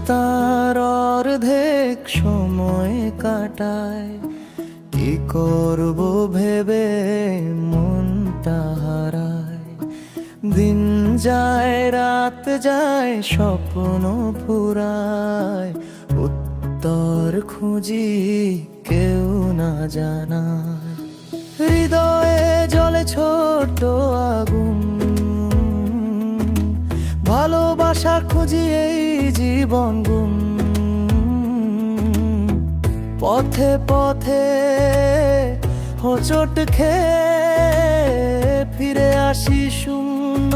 রাস্তার অর্ধেক সময় কাটায়, কি করব ভেবে মনটা হারায়। দিন যায় রাত যায় স্বপ্ন ফুরায়, উত্তর খুঁজি কেউ না জানায়। হৃদয়ে জ্বলে ছোট্ট আগুন, ভালোবাসা খুঁজি এই জীবন গুম। পথে পথে হোঁচট খেয়ে ফিরে আসি শূন্য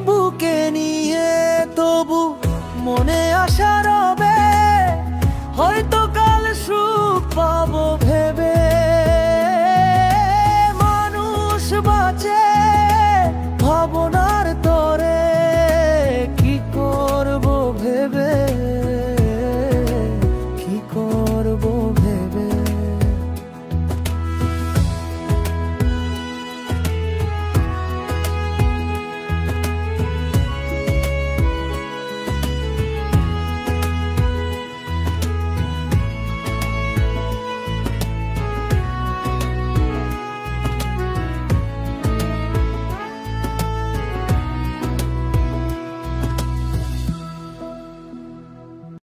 বুকে নিয়ে, তবু মনে আশা রবে